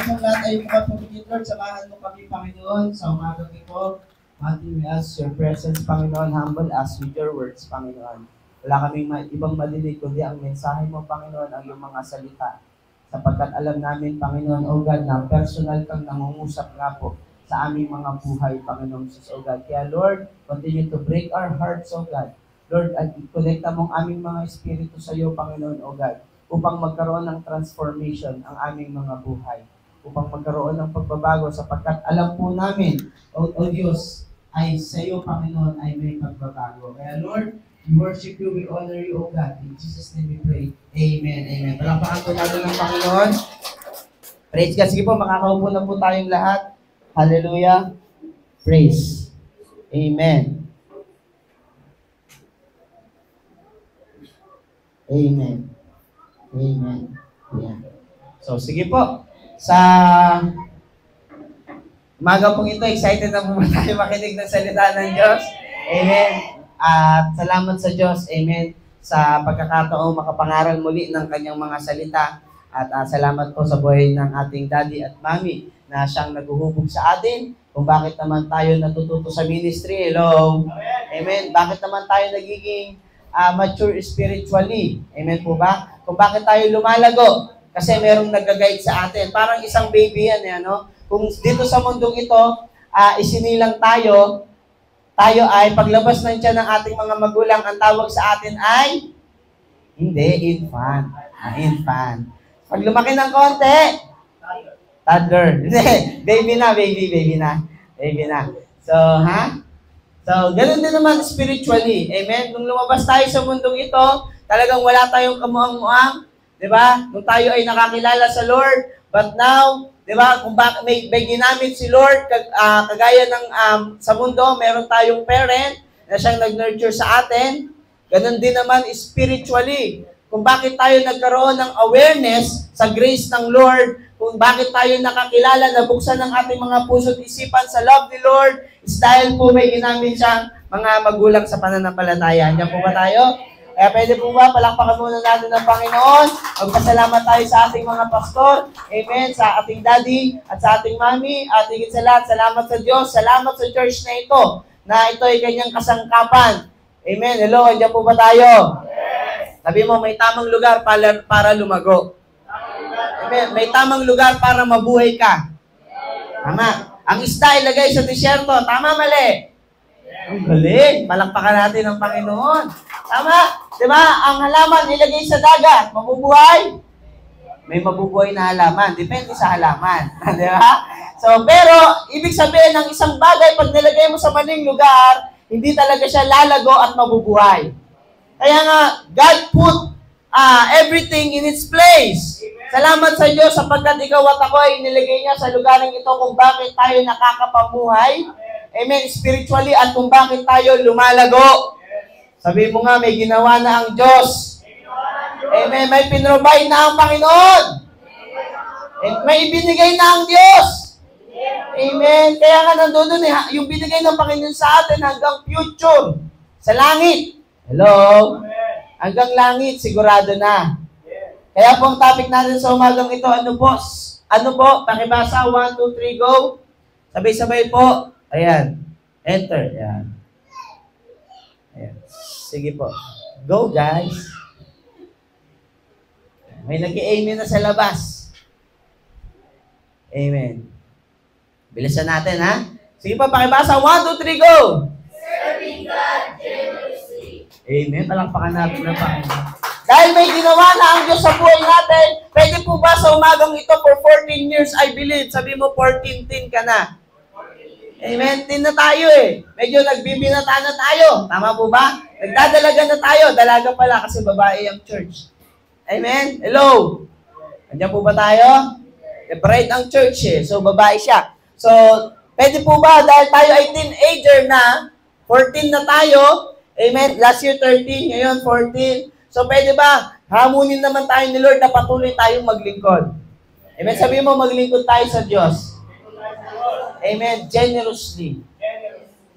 pong lahat ay makapagigit, Lord, samahan mo kami, Panginoon, sa umagang ito. Until we ask your presence, Panginoon, humble us with your words, Panginoon. Wala kaming ibang madinig, kundi ang mensahe mo, Panginoon, ang iyong mga salita. Sapagkat alam namin, Panginoon, O God, na personal kang nangungusap nga po sa aming mga buhay, Panginoon Jesus, O God. Kaya, Lord, continue to break our hearts, O God. Lord, at i-connecta mong aming mga espiritu sa iyo, Panginoon, O God, upang magkaroon ng transformation ang aming mga buhay. Upang magkaroon ng pagbabago, sapagkat alam po namin, O Diyos, ay sa iyo, Panginoon, ay may pagbabago. Kaya, Lord, we worship you, we honor you, O God. In Jesus' name we pray. Amen, amen. Palakpakan po natin ng Panginoon. Praise God. Sige po, makakaupo na po tayong lahat. Hallelujah. Praise. Amen. Amen. Amen. Ayan. So, sige po. Sa umaga pong ito, excited na po tayo makinig ng salita ng Diyos. Amen. At salamat sa Diyos. Amen. Sa pagkakataong makapangaral muli ng kanyang mga salita. At salamat po sa buhay ng ating daddy at mommy na siyang naguhubog sa atin kung bakit naman tayo natututo sa ministry. Hello? Amen. Bakit naman tayo nagiging mature spiritually? Amen po ba? Kung bakit tayo lumalago? Kasi merong nag-guide sa atin. Parang isang baby yan, ano? Kung dito sa mundong ito, isinilang tayo ay paglabas ng tiyan ng ating mga magulang, ang tawag sa atin ay infant. Infant. Pag lumaki ng konti, toddler. Baby na. So, So, ganun din naman spiritually. Amen? Nung lumabas tayo sa mundong ito, talagang wala tayong kamuang-muang. Diba? Nung tayo ay nakakilala sa Lord. But now, diba? Kung may ginamit si Lord, kagaya ng sa mundo, meron tayong parent na siyang nag-nurture sa atin. Ganun din naman spiritually. Kung bakit tayo nagkaroon ng awareness sa grace ng Lord, kung bakit tayo nakakilala na buksan ng ating mga puso't isipan sa love ni Lord, is dahil po may ginamit siyang mga magulang sa pananampalataya. Diyan po ba tayo? Kaya pwede po ba, palakpakan muna natin ng Panginoon. Magpasalamat tayo sa ating mga pastor. Amen. Sa ating daddy at sa ating mommy. At higit sa lahat, salamat sa Diyos. Salamat sa church na ito, na ito ay kanyang kasangkapan. Amen. Hello, andiyan po ba tayo? Sabi mo, may tamang lugar para lumago. Amen. May tamang lugar para mabuhay ka. Tama. Ang isda ilagay sa disyerto. Tama, mali? Ang galing. Palakpakan natin ang Panginoon. Tama. Diba? Ang halaman ilagay sa dagat. Mabubuhay? May mabubuhay na halaman. Depende sa halaman. Diba? So, pero, ibig sabihin ng isang bagay, pag nilagay mo sa maling lugar, hindi talaga siya lalago at mabubuhay. Kaya nga, God put everything in its place. Salamat sa Diyos sapagkat ikaw at ako ay nilagay niya sa lugaring ito kung bakit tayo nakakapamuhay. Amen. Spiritually at kung bakit tayo lumalago. Sabi mo nga, may ginawa na ang Diyos. Amen. May pinrovide na ang Panginoon. May ibinigay na ang Diyos. Amen. Kaya nga nandun yung binigay ng Panginoon sa atin hanggang future. Sa langit. Hello? Hanggang langit, sigurado na. Kaya po ang topic natin sa umagang ito, ano po? Ano po? Pakibasa, 1, 2, 3, go. Sabay-sabay po. Ayan. Enter. Ayan. Ayan. Sige po. Go, guys. May nag-i-amen na sa labas. Amen. Bilisan natin, ha? Sige po, pakibasa, 1, 2, 3, go. Serving God generously. Amen. Palakpakan natin na Panginoon. Dahil may ginawa na ang Diyos sa buhay natin, pwede po ba sa umagang ito for 14 years, I believe, sabi mo 14, 10 ka na. Amen. 10 na tayo eh. Medyo nagbibinata na tayo. Tama po ba? Nagdadalaga na tayo. Dalaga pala kasi babae ang church. Amen. Hello. Andiyan po ba tayo? Bride ang church eh. So, babae siya. So, pwede po ba dahil tayo ay teenager na, 14 na tayo, amen, last year 13, ngayon 14, so pwede ba, hamunin naman tayo ni Lord na patuloy tayong maglingkod. Amen, sabi mo maglingkod tayo sa Diyos. Amen, generously.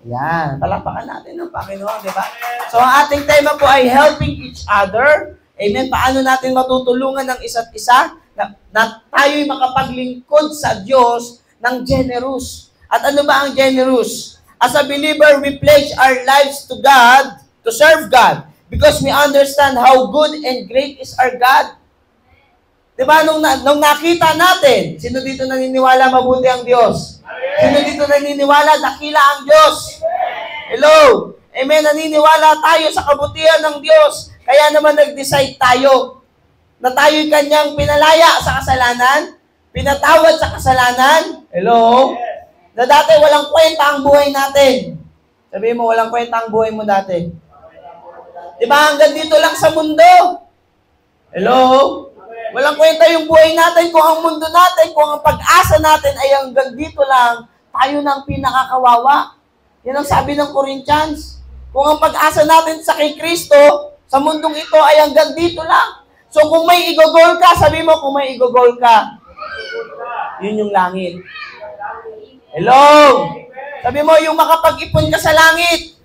Yan, palakpakan natin ng Panginoon, di ba? So, ang ating tema po ay helping each other. Amen, paano natin matutulungan ng isa't isa na tayo'y makapaglingkod sa Diyos ng generous. At ano ba ang generous? As a believer, we pledge our lives to God, to serve God, because we understand how good and great is our God. Diba, nung nakita natin, sino dito naniniwala mabuti ang Diyos? Sino dito naniniwala dakila ang Diyos? Hello? Amen, naniniwala tayo sa kabutihan ng Diyos. Kaya naman nag-decide tayo na tayo'y kanyang pinalaya sa kasalanan, pinatawad sa kasalanan. Hello? Na dati walang kwenta ang buhay natin. Sabihin mo, walang kwenta ang buhay mo dati. Diba, hanggang dito lang sa mundo. Hello? Walang kwenta yung buhay natin kung ang mundo natin, kung ang pag-asa natin ay hanggang dito lang, tayo ng pinakakawawa. Yan ang sabi ng Corinthians. Kung ang pag-asa natin sa kay Kristo, sa mundong ito ay hanggang dito lang. So kung may igogol ka, sabi mo kung may igogol ka, yun yung langit. Hello? Sabi mo, yung makapag-ipon ka sa langit.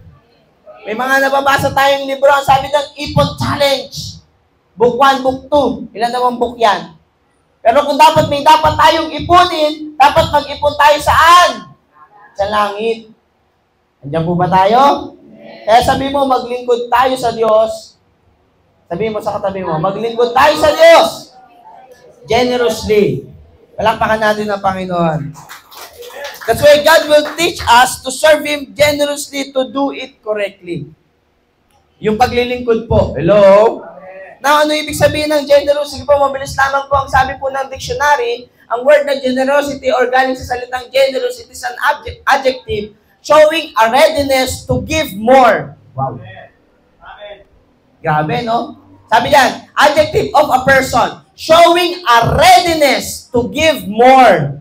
May mga nababasa tayong libro, ang sabi ng Ipon Challenge. Book 1, Book 2. Ilan namang book yan? Pero kung may dapat tayong ipunin, dapat mag-ipon tayo saan? Sa langit. Andiyan po ba tayo? Kaya sabi mo, maglingkod tayo sa Diyos. Sabi mo sa katabi mo, maglingkod tayo sa Diyos. Generously. Palakpakan natin ang Panginoon. That's why God will teach us to serve Him generously, to do it correctly. Yung paglilingkod po. Hello? Now, ano ibig sabihin ng generous? Sige po, mabilis lamang po. Ang sabi po ng dictionary, ang word na generosity or galing sa salitang generous, it is an adjective showing a readiness to give more. Wow. Amen. Grabe, no? Sabi yan, adjective of a person showing a readiness to give more.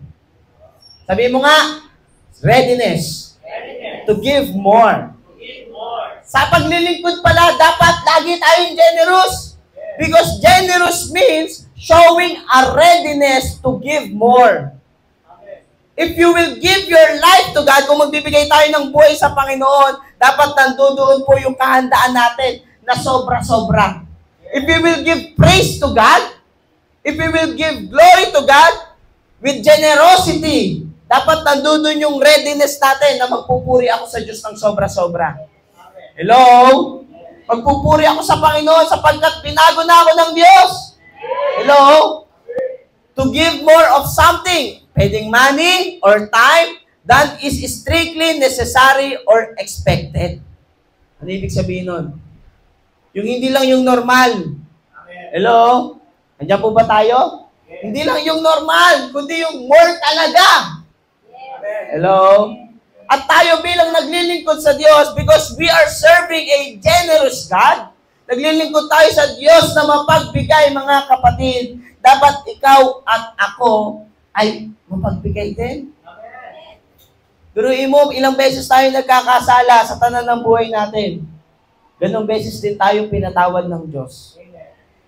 Sabi mo nga, readiness to give more. Sa paglilingkod pala, dapat lagi tayong generous. Because generous means showing a readiness to give more. If you will give your life to God, kung magbibigay tayo ng buhay sa Panginoon, dapat nandoon po yung kahandaan natin na sobra-sobra. If we will give praise to God, if we will give glory to God, with generosity, dapat nandoon yung readiness natin na magpupuri ako sa Diyos ng sobra-sobra. Hello? Magpupuri ako sa Panginoon sapagkat binago na ako ng Diyos. Hello? To give more of something, pwedeng money or time, than is strictly necessary or expected. Ano ibig sabihin nun? Yung hindi lang yung normal. Hello? Nandiyan po ba tayo? Hindi lang yung normal, kundi yung more talaga. Hello? At tayo bilang naglilingkod sa Diyos, because we are serving a generous God, naglilingkod tayo sa Diyos na mapagbigay, mga kapatid. Dapat ikaw at ako ay mapagbigay din. Biruin mo, ilang beses tayo nagkakasala sa tanan ng buhay natin. Ganong beses din tayo pinatawad ng Diyos.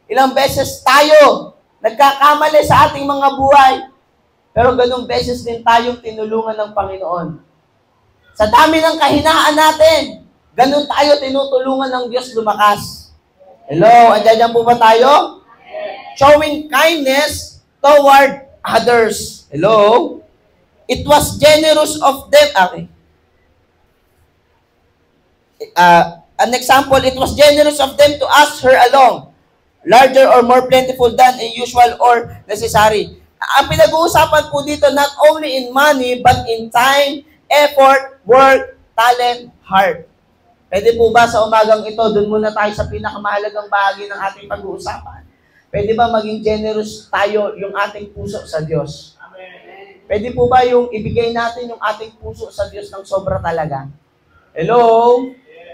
Ilang beses tayo nagkakamali sa ating mga buhay, pero ganong beses din tayong tinulungan ng Panginoon. Sa dami ng kahinaan natin, ganun tayo tinutulungan ng Diyos lumakas. Hello, andyan po ba tayo? Showing kindness toward others. Hello? It was generous of them. Okay. An example, it was generous of them to ask her along, larger or more plentiful than a usual or necessary. Ang pinag-uusapan po dito, not only in money, but in time, effort, work, talent, heart. Pwede po ba sa umagang ito, doon muna tayo sa pinakamahalagang bahagi ng ating pag-uusapan. Pwede ba maging generous tayo yung ating puso sa Diyos? Amen. Pwede po ba yung ibigay natin yung ating puso sa Diyos ng sobra talaga? Hello?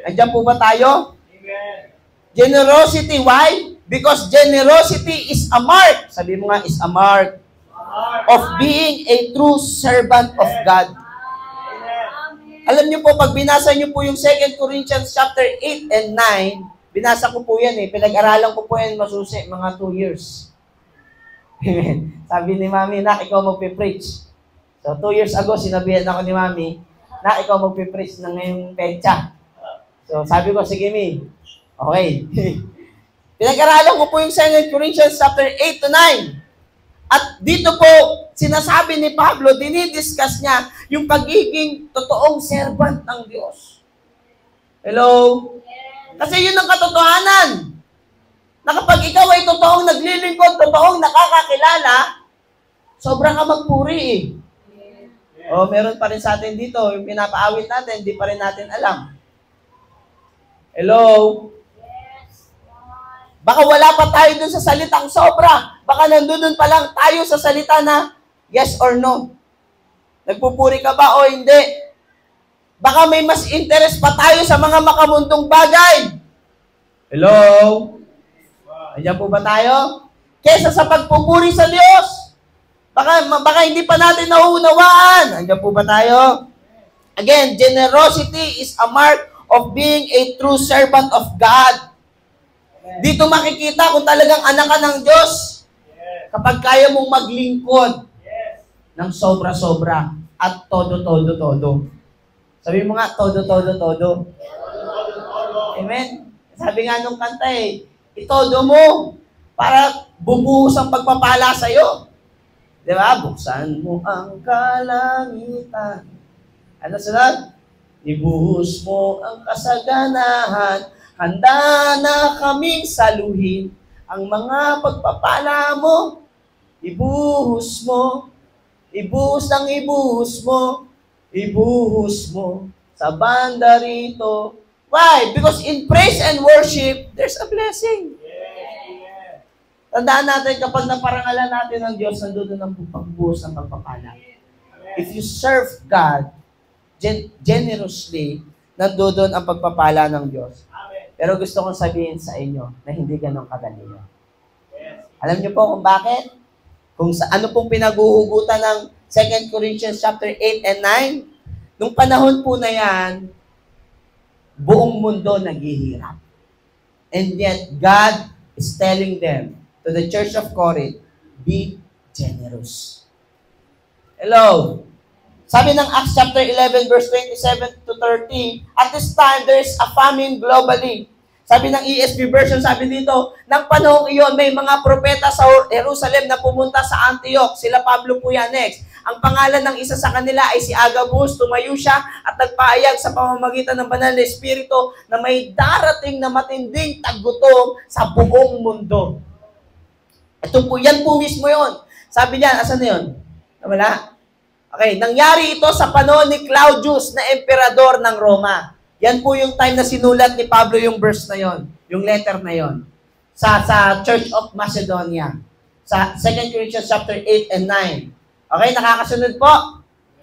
Andiyan po ba tayo? Amen. Generosity, why? Because generosity is a mark. Sabi mo nga, is a mark of being a true servant of God. Alam niyo po, pag binasa niyo po yung 2 Corinthians chapter 8 and 9, binasa ko po yan pinag-aralan ko po yan masusi, mga 2 years. Sabi ni Mami, nak, ikaw magpipreach. So, 2 years ago, sinabihan ako ni Mami, nak, ikaw magpipreach na ngayong petsa. So, sabi ko, sige, Mi. Okay. Pinag-aralan ko po yung 2 Corinthians chapter 8 to 9. At dito po, sinasabi ni Pablo, dinidiscuss niya yung pagiging totoong servant ng Diyos. Hello? Kasi yun ang katotohanan. Na kapag ikaw ay totoong naglilingkod, totoong nakakakilala, sobrang ka magpuri eh. O, meron pa rin sa atin dito, yung pinapaawit natin, hindi pa rin natin alam. Hello? Baka wala pa tayo dun sa salitang sobra. Baka nandun pa lang tayo sa salita na yes or no. Nagpupuri ka ba o hindi? Baka may mas interest pa tayo sa mga makamundong bagay. Hello? Andiyan po ba tayo? Kesa sa pagpupuri sa Diyos. Baka hindi pa natin nauunawaan. Andiyan po ba tayo? Again, generosity is a mark of being a true servant of God. Dito makikita kung talagang anak ka ng Diyos. Kapag kaya mong maglingkod ng sobra-sobra at todo. Sabi mo nga, todo. Amen? Sabi nga nung kanta itodo mo para bubuhos ang pagpapala sa'yo. Di ba? Buksan mo ang kalangitan. Ano sunod? Ibuhos mo ang kasaganahan. Handa na kaming saluhin ang mga pagpapala mo. Ibuhos mo. Ibuhos mo sa banda rito. Why? Because in praise and worship, there's a blessing. Tandaan natin, kapag naparangalan natin ng Diyos, nandun ang pagbuhos ng pagpapala. If you serve God generously, nandun ang pagpapala ng Diyos. Pero gusto kong sabihin sa inyo na hindi ganun kadali yun. Alam niyo po kung bakit? Kung sa ano pong pinaguhugutan ng 2 Corinthians chapter 8 and 9, nung panahon po na yan, buong mundo naghihirap. And yet, God is telling them, to the church of Corinth, be generous. Hello? Sabi ng Acts chapter 11, verse 27 to 30, at this time, there is a famine globally. Sabi ng ESV version, sabi dito, ng panahong iyon, may mga propeta sa Jerusalem na pumunta sa Antioch. Sila Pablo po yan next. Ang pangalan ng isa sa kanila ay si Agabus. Tumayo siya at nagpahayag sa pamamagitan ng banal na Espiritu na may darating na matinding taggutom sa buong mundo. Ito po, yan po mismo yun. Sabi niya, asan na yun? Wala? Okay, nangyari ito sa panahon ni Claudius na emperador ng Roma. Yan po yung time na sinulat ni Pablo yung verse na yon, yung letter na yon, sa Church of Macedonia, sa 2 Corinthians chapter 8 and 9. Okay, nakakasunod po?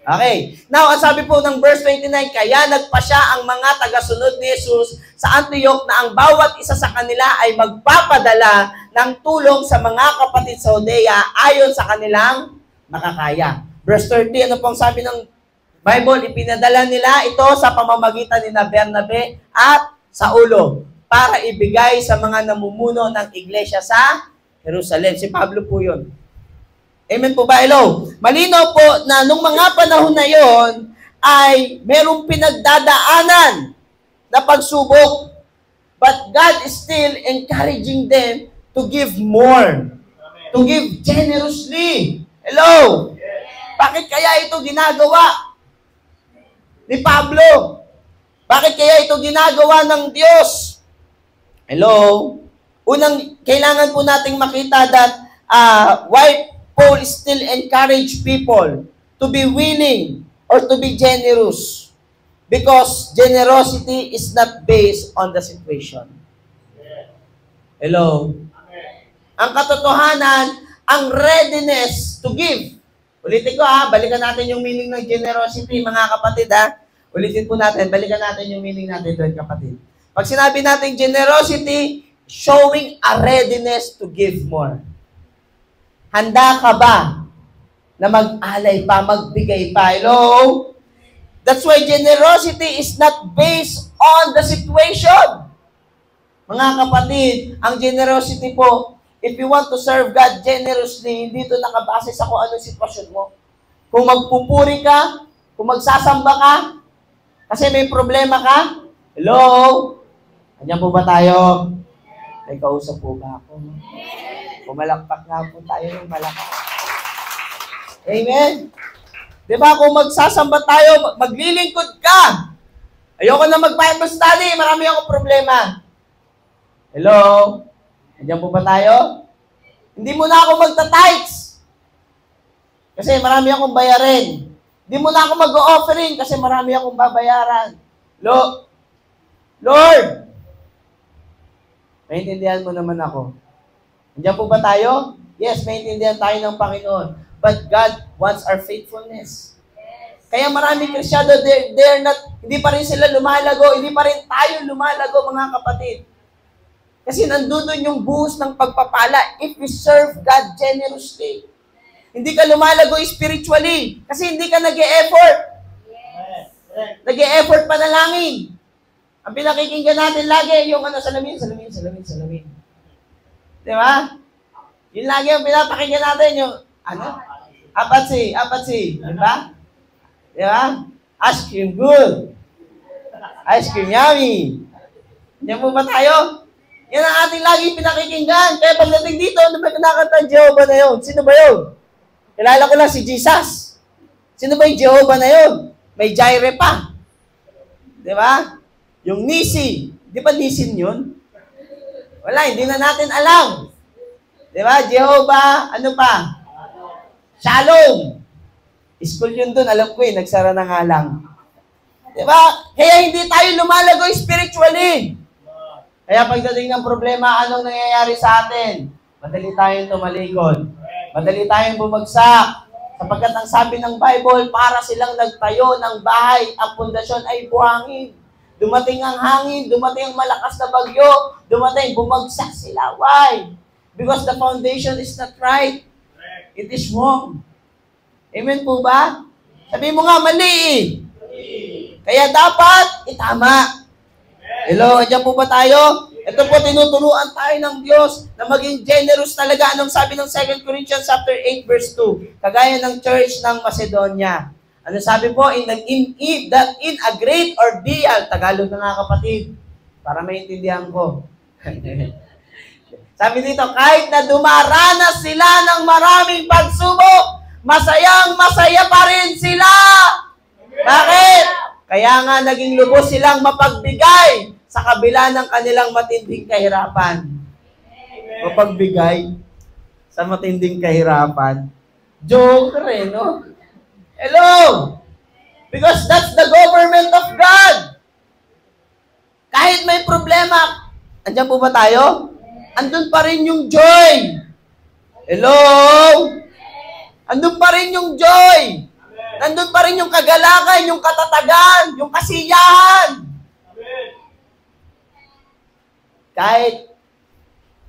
Okay. Now, ang sabi po ng verse 29, kaya nagpasya ang mga tagasunod ni Jesus sa Antioch na ang bawat isa sa kanila ay magpapadala ng tulong sa mga kapatid sa Judea ayon sa kanilang makakaya. Verse 30, ano pong sabi ng Bible? Ipinadala nila ito sa pamamagitan ni Bernabe at Saulo para ibigay sa mga namumuno ng iglesia sa Jerusalem. Si Pablo po yun. Amen po ba? Hello? Malinaw po na nung mga panahon na yon ay merong pinagdadaanan na pagsubok. But God is still encouraging them to give more. Amen. To give generously. Hello? Bakit kaya ito ginagawa ni Pablo? Bakit kaya ito ginagawa ng Diyos? Hello? Unang, kailangan po nating makita that why Paul still encourage people to be willing or to be generous. Because generosity is not based on the situation. Hello? Ang katotohanan, ang readiness to give. Ulitin ko balikan natin yung meaning ng generosity, mga kapatid Ulitin po natin, balikan natin yung meaning natin doon, kapatid. Pag sinabi natin generosity, showing a readiness to give more. Handa ka ba na mag-alay pa, magbigay pa? Hello? That's why generosity is not based on the situation. Mga kapatid, ang generosity po, if you want to serve God generously, hindi ito nakabase sa kung anong sitwasyon mo. Kung magpupuri ka, kung magsasamba ka, kasi may problema ka, hello? Andiyan po ba tayo? May kausap po ba ako? Pumalakpak nga po tayo ng malakas. Amen? Di ba, kung magsasamba tayo, maglilingkod ka. Ayoko na mag-Bible study, marami akong problema. Hello? Nandiyan po ba tayo? Hindi mo na ako magta-tithes. Kasi marami akong bayarin. Hindi mo na ako mag-offering kasi marami akong babayaran. Lord, maintindihan mo naman ako. Nandiyan po ba tayo? Yes, maintindihan tayo ng Panginoon. But God wants our faithfulness. Kaya maraming Kristyano, they're not, hindi pa rin sila lumalago, hindi pa rin tayo lumalago, mga kapatid. Kasi nandun yung buhos ng pagpapala if we serve God generously. Hindi ka lumalago spiritually kasi hindi ka nag-e-effort. Nag-e-effort panalangin. Ang pinakikinggan natin lagi, yung salamin. Di ba? Yun lagi yung pinapakinggan natin, yung apatsi. Di ba? Di ba? Ice cream good. Ice cream yummy. Yan po ba tayo? Yan ang ating lagi pinakikinggan. Kaya pagdating dito, ano ba kinakanta Jehovah na yun? Sino ba yun? Kilala ko lang si Jesus. Sino ba yung Jehovah na yun? May Jireh pa. Di ba? Yung Nisi. Di ba Nisin yun? Wala, hindi na natin alam. Di ba? Jehovah, ano pa? Shalom. School yun dun, alam ko nagsara na nga lang. Di ba? Kaya hindi tayo lumalago spiritually. Kaya pagdating ng problema, anong nangyayari sa atin? Madali tayong tumalikod. Madali tayong bumagsak. Sapagkat ang sabi ng Bible, para silang nagtayo ng bahay, ang pundasyon ay buhangin. Dumating ang hangin, dumating ang malakas na bagyo, dumating, bumagsak sila. Why? Because the foundation is not right. It is wrong. Amen po ba? Sabi mo nga, mali. Kaya dapat itama. Hello, andyan po ba tayo? Ito po, tinuturuan tayo ng Diyos na maging generous talaga. Anong sabi ng 2 Corinthians chapter 8 verse 2? Kagaya ng church ng Macedonia. Ano sabi po? That in a great ordeal, Tagalog na nga kapatid, para maintindihan ko. Sabi dito, kahit na dumaranas sila ng maraming pagsubok, masayang-masaya pa rin sila. Bakit? Kaya nga naging lubos silang mapagbigay sa kabila ng kanilang matinding kahirapan. Mapagbigay sa matinding kahirapan. Joke rin, no? Hello! Because that's the government of God. Kahit may problema, andyan po ba tayo? Andun pa rin yung joy. Hello? Andun pa rin yung joy. Nandun pa rin yung kagalakan, yung katatagan, yung kasiyahan. Kahit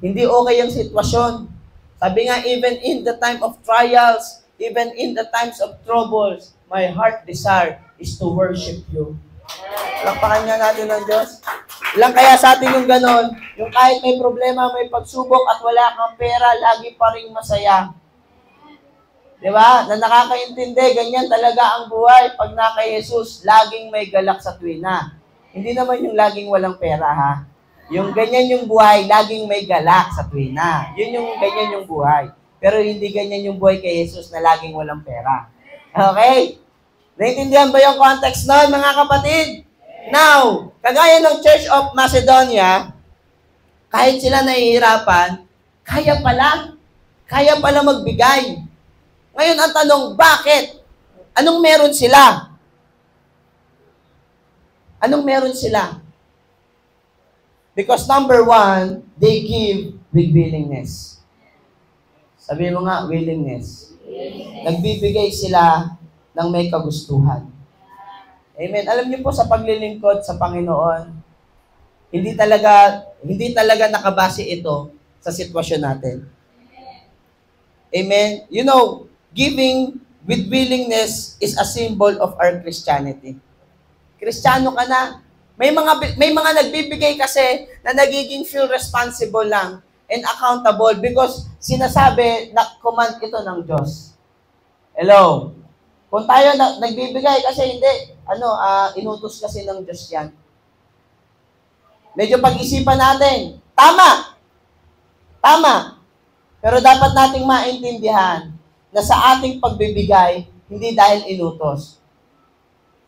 hindi okay ang sitwasyon. Sabi nga, even in the time of trials, even in the times of troubles, my heart desire is to worship you. Lakpakan nga natin ng Diyos. Ilang kaya sa atin yung ganon, yung kahit may problema, may pagsubok at wala kang pera, lagi pa rin masaya. Di ba? Na nakakaintindi, ganyan talaga ang buhay. Pag na kay Jesus, laging may galak sa tuwina. Hindi naman yung laging walang pera, ha? Yung ganyan yung buhay, laging may galak sa tuwina. Yun yung ganyan yung buhay. Pero hindi ganyan yung buhay kay Jesus na laging walang pera. Okay? Naintindihan ba yung context nun, mga kapatid? Now, kagaya ng Church of Macedonia, kahit sila nahihirapan, kaya pala magbigay. Ngayon, ang tanong, bakit? Anong meron sila? Anong meron sila? Because number one, they give with willingness. Sabi mo nga, willingness. Nagbibigay sila ng may kagustuhan. Amen. Alam niyo po sa paglilingkod sa Panginoon, hindi talaga nakabase ito sa sitwasyon natin. Amen. You know, giving with willingness is a symbol of our Christianity. Kristiyano ka na. May mga nagbibigay kasi na nagiging feel responsible lang and accountable because sinasabi na command ito ng Diyos. Hello. Kung tayo nagbibigay kasi hindi, inutos kasi ng Diyos yan. Medyo pag-isipan natin. Tama. Pero dapat nating maintindihan, na sa ating pagbibigay, hindi dahil inutos,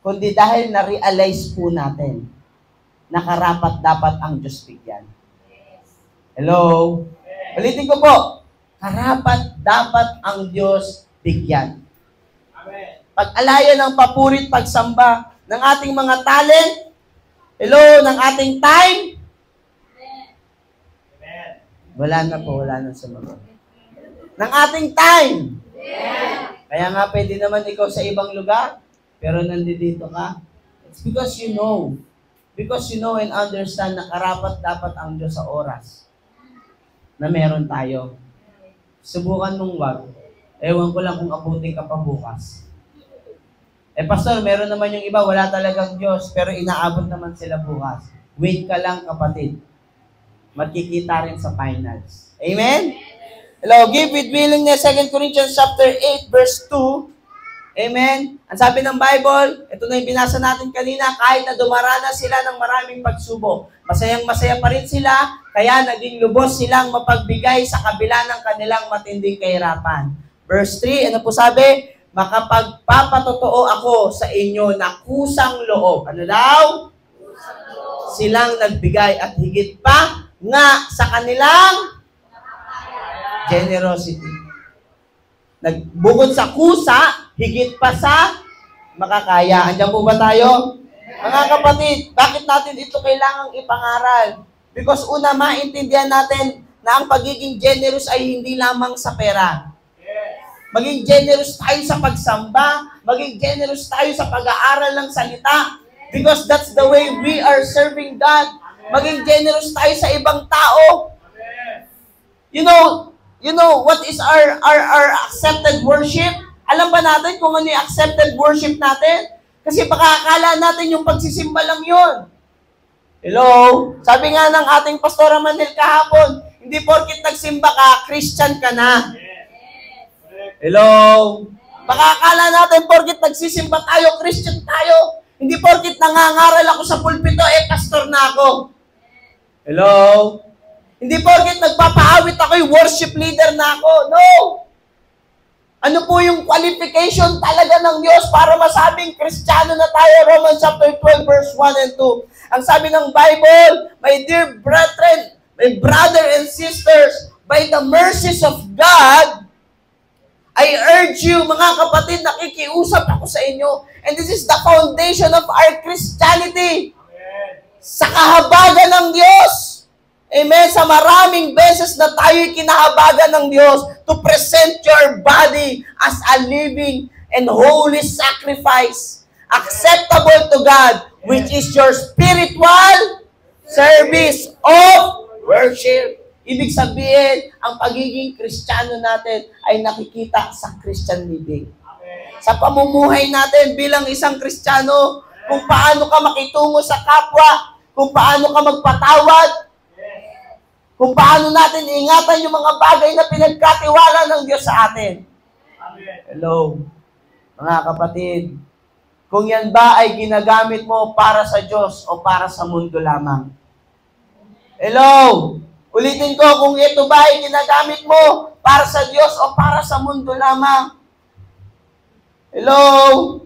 kundi dahil na-realize po natin na karapat-dapat ang Diyos bigyan. Hello? Ulitin ko po, karapat-dapat ang Diyos bigyan. Pag-alaya ng papurit pagsamba ng ating mga talent, hello, ng ating time, wala na po, wala na sumagot. Ng ating time. Kaya nga pwede naman ikaw sa ibang lugar, pero nandito ka. It's because you know. Because you know and understand na karapat-dapat ang Diyos sa oras na meron tayo. Subukan mong wag. Ewan ko lang kung abutin ka pa bukas. Pastor, meron naman yung iba, wala talagang Diyos, pero inaabot naman sila bukas. Wait ka lang, kapatid. Magkikita rin sa finals. Amen? Hello, give with willingness, 2 Corinthians chapter 8, verse 2. Amen? Ang sabi ng Bible, ito na yung binasa natin kanina, kahit na dumaranas sila ng maraming pagsubok, masayang-masaya pa rin sila, kaya naging lubos silang mapagbigay sa kabila ng kanilang matinding kahirapan. Verse 3, ano po sabi? Makapagpapatotoo ako sa inyo na kusang loob. Ano daw? Silang nagbigay at higit pa nga sa kanilang generosity. Bukod sa kusa, higit pa sa makakaya. Andiyan po ba tayo? Mga kapatid, bakit natin ito kailangang ipangaral? Because una, maintindihan natin na ang pagiging generous ay hindi lamang sa pera. Maging generous tayo sa pagsamba. Maging generous tayo sa pag-aaral ng salita. Because that's the way we are serving God. Maging generous tayo sa ibang tao. You know what is our accepted worship? Alam ba natin kung ano yung accepted worship natin? Kasi baka akala natin yung pagsisimba lang yun. Hello? Sabi nga ng ating Pastora Manel kahapon, hindi porkit nagsimba ka, Christian ka na. Hello? Baka akala natin porkit nagsisimba tayo, Christian tayo. Hindi porkit nangangaral ako sa pulpito, pastor na ako. Hello? Hindi porkit nagpapaawit ako, worship leader na ako. No! Ano po yung qualification talaga ng Diyos para masabing Kristiyano na tayo? Romans chapter 12, verse 1 and 2. Ang sabi ng Bible, my dear brethren, my brother and sisters, by the mercies of God, I urge you, mga kapatid, nakikiusap ako sa inyo. And this is the foundation of our Christianity. Sa kahabagan ng Diyos. Amen. Sa maraming beses na tayo'y kinahabagan ng Diyos to present your body as a living and holy sacrifice, acceptable to God, which is your spiritual service of worship. Ibig sabihin, ang pagiging Kristiyano natin ay nakikita sa Christian living. Sa pamumuhay natin bilang isang Kristiyano, kung paano ka makitungo sa kapwa, kung paano ka magpatawad, kung paano natin ingatan yung mga bagay na pinagkatiwala ng Diyos sa atin. Hello, mga kapatid. Kung yan ba ay ginagamit mo para sa Diyos o para sa mundo lamang? Hello, ulitin ko, kung ito ba ay ginagamit mo para sa Diyos o para sa mundo lamang? Hello?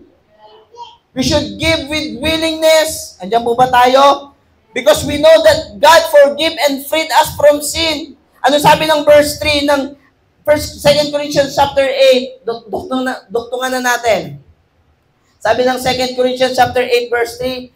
We should give with willingness. Andiyan po ba tayo? Because we know that God forgive and freed us from sin. Ano sabi ng verse 3 ng 2 Corinthians chapter 8? Duktungan na natin. Sabi ng 2 Corinthians chapter 8 verse 3,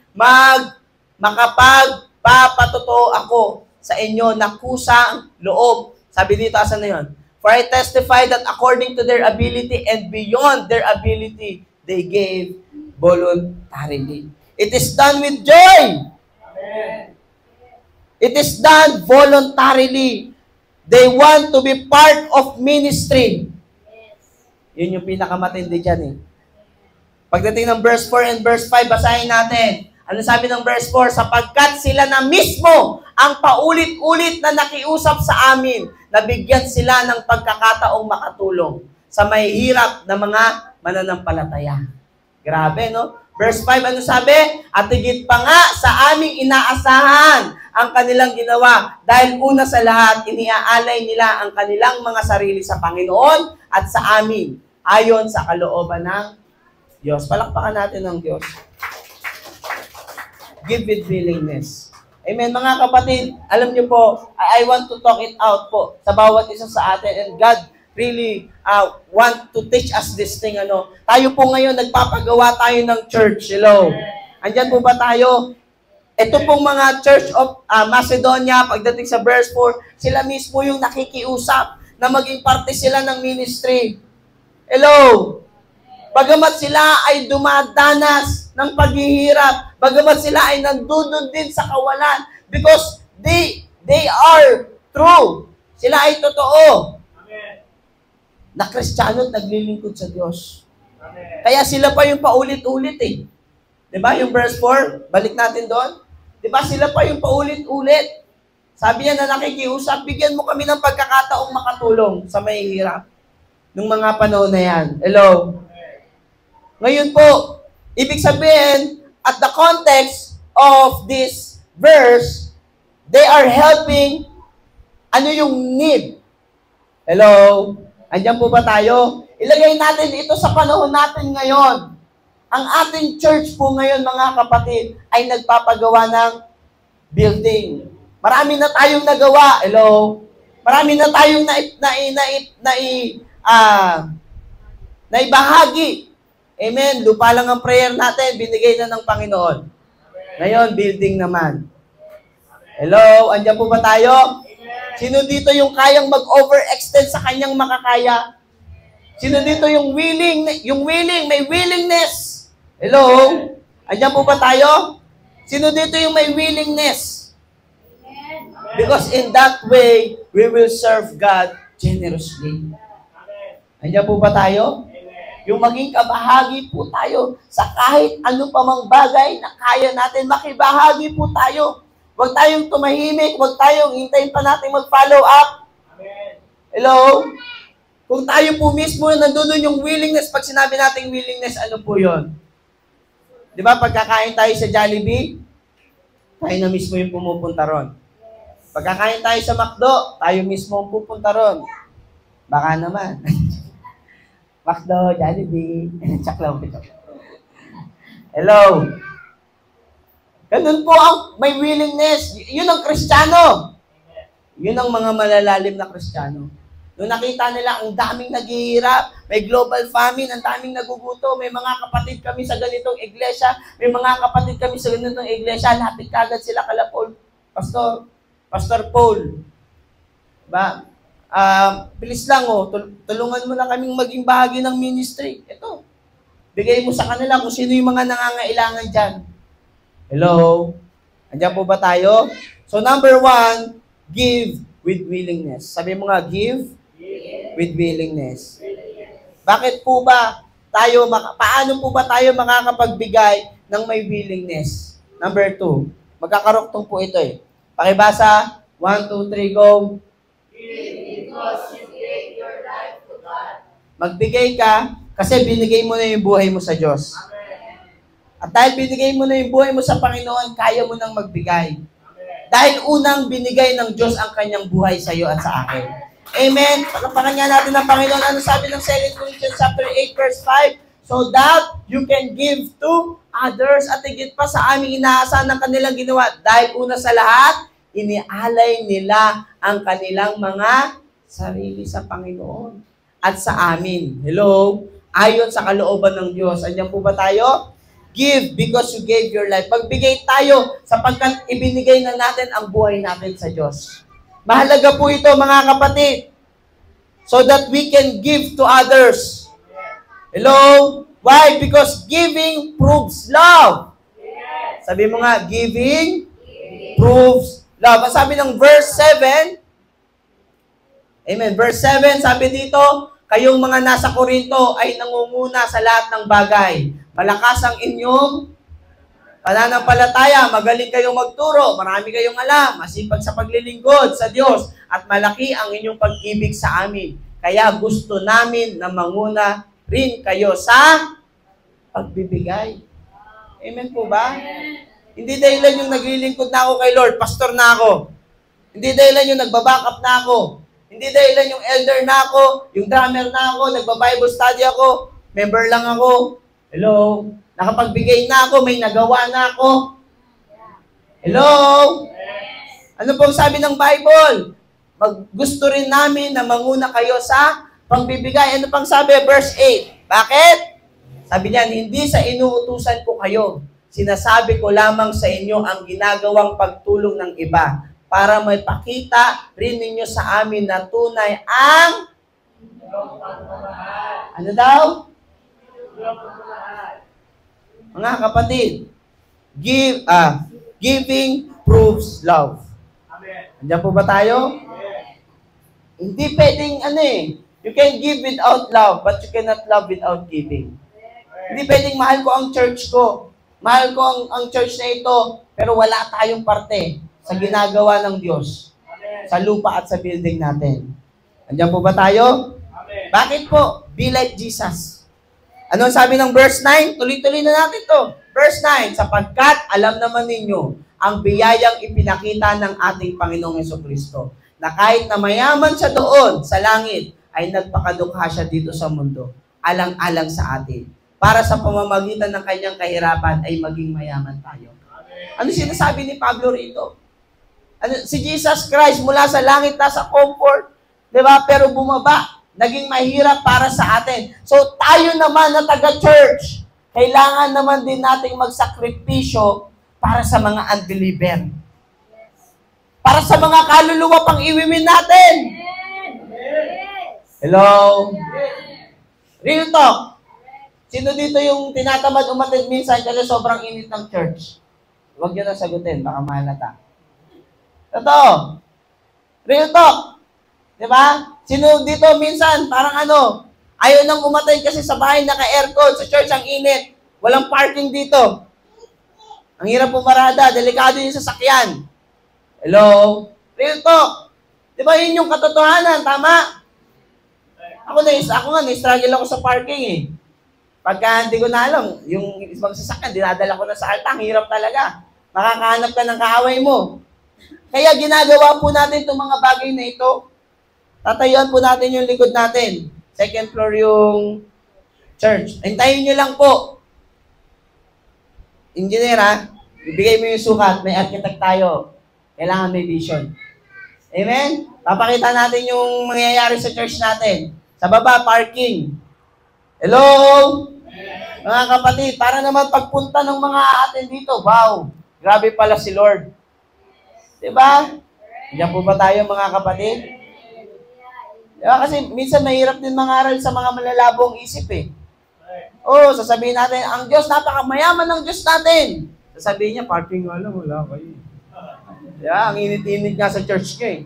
makapagpapatotoo ako sa inyo na kusang loob. Sabi dito, asan na yun? For I testify that according to their ability and beyond their ability, they gave voluntarily. It is done with joy. Amen. It is done voluntarily. They want to be part of ministry. Yes. Yun yung pinakamatindi dyan eh. Pagdating ng verse 4 and verse 5, basahin natin. Ano sabi ng verse 4? Sapagkat sila na mismo ang paulit-ulit na nakiusap sa amin, nabigyan sila ng pagkakataong makatulong sa may hirap na mga mananampalataya. Grabe, no? Verse 5, ano sabi? At higit pa nga sa aming inaasahan ang kanilang ginawa. Dahil una sa lahat, iniaalay nila ang kanilang mga sarili sa Panginoon at sa amin, ayon sa kalooban ng Diyos. Palakpakan natin ng Diyos. Give with willingness. Amen. Mga kapatid, alam niyo po, I want to talk it out po sa bawat isa sa atin, and God really want to teach us this thing. Tayo po ngayon, nagpapagawa tayo ng church. Hello. Andyan po ba tayo? Ito pong mga Church of Macedonia, pagdating sa verse 4, sila mismo yung nakikiusap na maging parte sila ng ministry. Hello. Bagamat sila ay dumadanas ng paghihirap, bagamat sila ay nandudod din sa kawalan, because they are true. Sila ay totoo. Na Kristiyano at naglilingkod sa Diyos. Amen. Kaya sila pa yung paulit-ulit eh. Diba? Yung verse 4, balik natin doon. Diba? Sila pa yung paulit-ulit. Sabi niya na nakikiusap, bigyan mo kami ng pagkakataong makatulong sa mahihirap nung mga panahon na yan. Hello? Ngayon po, ibig sabihin, at the context of this verse, they are helping ano yung need. Hello? Andiyan po ba tayo? Ilagay natin ito sa panahon natin ngayon. Ang ating church po ngayon, mga kapatid, ay nagpapagawa ng building. Marami na tayong nagawa. Hello? Marami na tayong naibahagi. Amen. Lupa lang ang prayer natin, binigay na ng Panginoon. Ngayon, building naman. Hello? Andiyan po ba tayo? Sino dito yung kayang mag-overextend sa kanyang makakaya? Sino dito yung willing, may willingness? Hello? Andiyan po ba tayo? Sino dito yung may willingness? Because in that way, we will serve God generously. Andiyan po ba tayo? Yung maging kabahagi po tayo sa kahit ano pa mang bagay na kaya natin, makibahagi po tayo. Huwag tayong tumahimik, huwag tayong hintayin pa natin mag-follow up. Amen. Hello? Kung tayo po mismo, nandun yung willingness, pag sinabi natin willingness, ano po yun? Di ba, pagkakain tayo sa Jollibee, tayo na mismo yung pumupunta ron. Pagkakain tayo sa McDo, tayo mismo ang pupunta ron. Baka naman. McDo, Jollibee, tsak lang ito. Hello? Ganun po ang may willingness. Yun ang Kristiyano. Yun ang mga malalalim na Kristiyano. Nung nakita nila ang daming naghihirap, may global famine, ang daming naguguto, may mga kapatid kami sa ganitong iglesia, may mga kapatid kami sa ganitong iglesia, lapit kagad sila kala Paul, Pastor Paul. Ba? Bilis lang tulungan mo na kaming maging bahagi ng ministry. Ito. Bigay mo sa kanila kung sino yung mga nangangailangan dyan. Hello? Andiyan po ba tayo? So number 1, give with willingness. Sabi mo nga, give with willingness. Bakit po ba tayo, paano po ba tayo makakapagbigay ng may willingness? Number 2, magkakaroktong po ito eh. Pakibasa, 1, 2, 3, go. Give because you gave your life to God. Magbigay ka kasi binigay mo na yung buhay mo sa Diyos. At dahil binigay mo na yung buhay mo sa Panginoon, kaya mo nang magbigay. Dahil unang binigay ng Diyos ang kanyang buhay sa iyo at sa akin. Amen? Pagkapakan nga natin ng Panginoon. Ano sabi ng 2 Corinthians chapter 8, verse 5? So that you can give to others at higit pa sa aming inaasahan ng kanilang ginawa. Dahil una sa lahat, inialay nila ang kanilang mga sarili sa Panginoon at sa amin. Hello? Ayon sa kalooban ng Diyos. Andiyan po ba tayo? Give because you gave your life. Magbigay tayo sapagkat ibinigay na natin ang buhay natin sa Diyos. Mahalaga po ito, mga kapatid. So that we can give to others. Hello? Why? Because giving proves love. Sabi mo nga, giving proves love. Ang sabi ng verse 7, amen, verse 7, sabi dito, kayong mga nasa Korinto ay nangunguna sa lahat ng bagay. Malakas ang inyong pananampalataya, magaling kayong magturo, marami kayong alam, masipag sa paglilingkod sa Diyos, at malaki ang inyong pag-ibig sa amin. Kaya gusto namin na manguna rin kayo sa pagbibigay. Amen po ba? Hindi dahilan yung naglilingkod na ako kay Lord, pastor na ako. Hindi dahilan yung nagbaback up na ako. Hindi dahilan yung elder na ako, yung drummer na ako, nagba-Bible study ako, member lang ako. Hello? Nakapagbigay na ako, may nagawa na ako. Hello? Ano pong sabi ng Bible? Gusto rin namin na manguna kayo sa pagbibigay. Ano pang sabi? Verse 8. Bakit? Sabi niyan, hindi sa inuutusan ko kayo. Sinasabi ko lamang sa inyo ang ginagawang pagtulong ng iba para may pakita rin ninyo sa amin na tunay ang ano daw? Mga kapatid, giving proves love. Andiyan po ba tayo? Hindi pwedeng you can give without love, but you cannot love without giving. Hindi pwedeng mahal ko ang church ko. Mahal ko ang church na ito, pero wala tayong parte sa ginagawa ng Diyos. Sa lupa at sa building natin. Andiyan po ba tayo? Amen. Bakit po? Be like Jesus. Ano sabi ng verse 9? Tuloy-tuloy na natin to. Verse 9, sapagkat alam naman ninyo ang biyayang ipinakita ng ating Panginoong Jesucristo, na kahit na mayaman siya doon sa langit, ay nagpakadukha siya dito sa mundo, alang-alang sa atin, para sa pamamagitan ng kanyang kahirapan ay maging mayaman tayo. Ano sinasabi ni Pablo rito? Si Jesus Christ mula sa langit nasa comfort, di ba? Pero bumaba, naging mahirap para sa atin. So tayo naman na taga-church, kailangan naman din nating magsakripisyo para sa mga unbeliever. Para sa mga kaluluwa pang iwimin natin. Hello? Real talk. Sino dito yung tinatamad umatid minsan kasi sobrang init ng church? Huwag nyo na sagutin, baka mahalata. Totoo. Real talk. Diba? Sino dito minsan, parang ayaw nang umatid kasi sa bahay naka-aircon, sa church ang init. Walang parking dito. Ang hirap pumarada, delikado yung sasakyan. Hello? Real talk. Diba yun yung katotohanan, tama? Ako nga, struggle ako sa parking eh. Pagka hindi ko na alam, yung ibang sasakyan, dinadala ko na sa alta, ang hirap talaga. Makakahanap ka ng kaaway mo. Kaya ginagawa po natin itong mga bagay na ito. Tatayuan po natin yung likod natin. Second floor yung church. Hintayin nyo lang po. Engineer ibigay mo yung sukat, may architect tayo. Kailangan may vision. Amen? Papakita natin yung mangyayari sa church natin. Sa baba, parking. Hello? Mga kapatid, para naman pagpunta ng mga atin dito, wow, grabe pala si Lord. Diba? Diyan po ba tayo mga kapatid? Diba? Kasi minsan mahirap din mangaral sa mga malalabong isip eh. Sasabihin natin, ang Diyos, napakamayaman ng Diyos natin. Sasabihin niya, parking nga lang, wala kayo. Diba? Ang init-init nga sa church niya eh.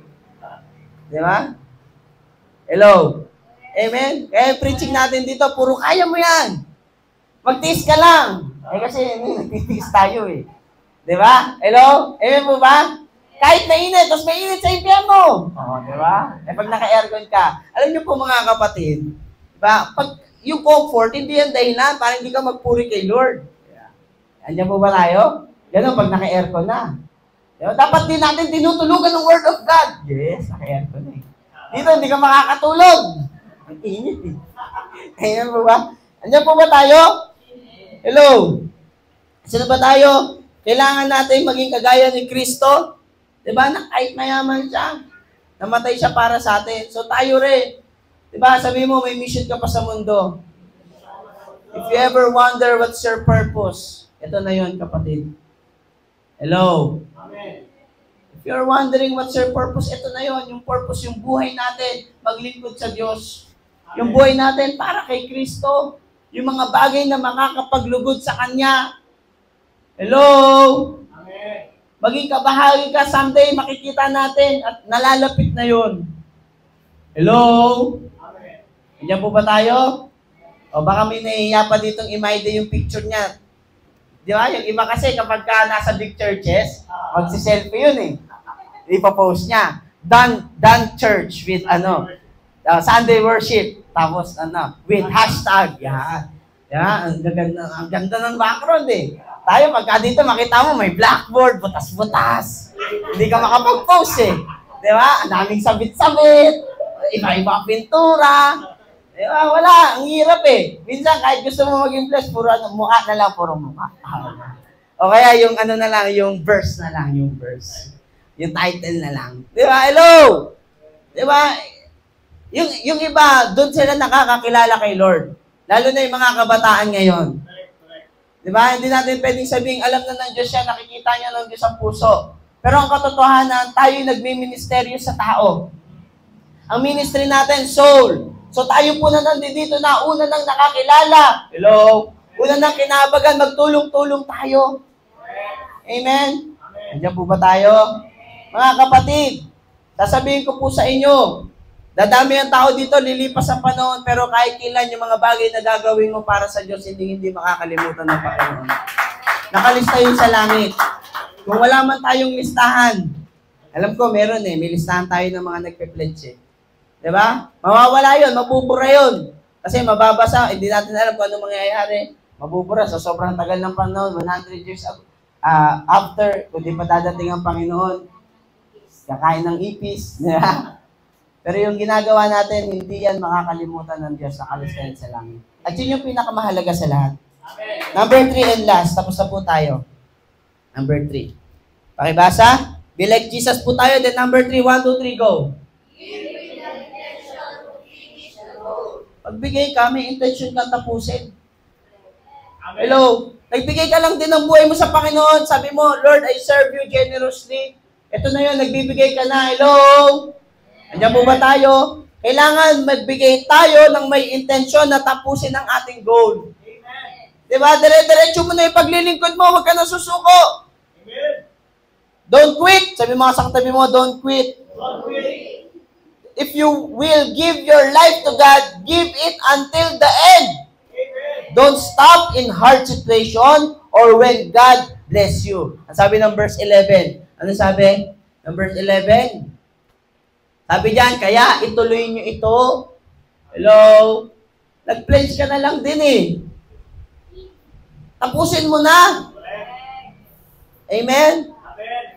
Diba? Hello? Amen? Kaya preaching natin dito, puro kaya mo yan. Magtiis ka lang. Kasi nagtitiis tayo eh. Diba? Hello? Amen po ba? Kahit mainit, tapos mainit sa impyerno. Diba? Pag naka-aircon ka, alam niyo po mga kapatid, diba? Pag yung comfort, hindi yan dahilan para hindi ka magpuri kay Lord. Andiyan po ba tayo? Ganun, pag naka-aircon na. Diba? Dapat din natin tinutulugan ng Word of God. Yes, naka-aircon eh. Dito, hindi ka makakatulog. Ang init eh. Ayan po ba? Andiyan po ba tayo? Hello? Sino ba tayo? Kailangan natin maging kagaya ni Kristo. Diba? Na kahit mayaman siya, namatay siya para sa atin. So tayo rin. Diba? Sabi mo, may mission ka pa sa mundo. If you ever wonder what's your purpose, ito na yun, kapatid. Hello? Amen. If you're wondering what's your purpose, ito na yun. Yung purpose, yung buhay natin, maglingkod sa Diyos. Amen. Yung buhay natin para kay Kristo. Yung mga bagay na makakapaglugod sa Kanya. Hello? Amen. Maging kabahagi ka, someday makikita natin at nalalapit na yun. Hello? Amen. Diyan po ba tayo? O baka may nahihiya pa ditong i-mide yung picture niya. Di ba? Yung iba kasi kapag ka nasa big churches, magsi-selfie yun eh. Ipapost niya. Done church with Sunday worship. Tapos with hashtag. Yan. Ang ganda ng background eh. Tayo, pagka dito, makita mo, may blackboard, butas-butas. Hindi ka makapag-post eh. Di ba? Ang daming sabit-sabit. Iba-iba ang pintura. Di ba? Wala. Ang hirap eh. Minsan, kahit gusto mo maging blessed, puro mukha na lang, puro mukha. O kaya yung ano na lang, yung verse na lang, yung verse. Yung title na lang. Di ba? Hello! Di ba? Yung iba, doon sila nakakakilala kay Lord. Lalo na yung mga kabataan ngayon. Di ba? Hindi natin pwedeng sabihin, alam na ng Diyos siya, nakikita niya ng Diyos ang puso. Pero ang katotohanan, tayo nagmi-ministeryo sa tao. Ang ministry natin, soul. So tayo po na nandito na, una nang nakakilala. Hello? Una nang kinabagan, magtulong-tulong tayo. Amen? Andiyan po ba tayo? Mga kapatid, sasabihin ko po sa inyo, dadami ang tao dito, lilipas ang panahon, pero kahit kailan yung mga bagay na gagawin mo para sa Diyos, hindi makakalimutan ng Panginoon. Nakalista yun sa langit. Kung wala man tayong listahan, alam ko meron may listahan tayo ng mga nagpe-pledge eh. Diba? Mawawala yun, mabubura yun. Kasi mababasa, hindi natin alam kung ano mangyayari. Mabubura sa sobrang tagal ng panahon, 100 years after, kung di pa dadating ang Panginoon, kakain ng ipis. Pero yung ginagawa natin, hindi yan makakalimutan ng Diyos sa kalistahan sa langit. At yun yung pinakamahalaga sa lahat. Amen. Number 3 and last, tapos na po tayo. Number 3. Pakibasa. Be like Jesus po tayo. Then number 3, 1, 2, 3, go. Pagbigay ka, may intention kang tapusin. Amen. Hello. Nagbigay ka lang din ng buhay mo sa Panginoon. Sabi mo, Lord, I serve you generously. Ito na yun, nagbibigay ka na. Hello? Andiyan po ba tayo? Kailangan magbigay tayo ng may intensyon na tapusin ang ating goal. Amen. Diba? Dire-diretso mo na yung paglilingkod mo. Huwag ka na susuko. Amen. Don't quit. Sabi mga saktabi mo, don't quit. Don't quit. If you will give your life to God, give it until the end. Amen. Don't stop in hard situation or when God bless you. Ang sabi ng verse 11. Ano sabi? Ng verse 11. Sabi diyan, kaya ituloy nyo ito. Hello? Nag-pledge ka na lang din eh. Tapusin mo na. Amen?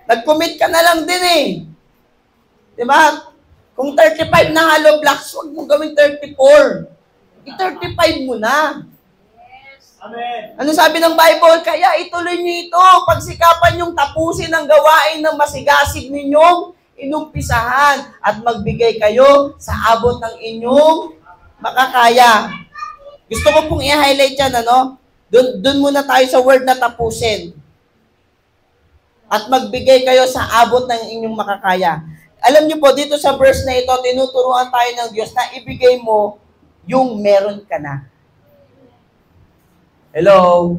Nag-commit ka na lang din eh. Diba? Kung 35 na hollow blocks, huwag mo gawin 34. I-35 mo na. Amen. Ano sabi ng Bible? Kaya ituloy niyo ito. Pagsikapan niyong tapusin ang gawain ng masigasig ninyong inumpisahan at magbigay kayo sa abot ng inyong makakaya. Gusto ko pong i-highlight yan, ano? Doon muna tayo sa word na tapusin. At magbigay kayo sa abot ng inyong makakaya. Alam niyo po, dito sa verse na ito, tinuturuan tayo ng Diyos na ibigay mo yung meron ka na. Hello?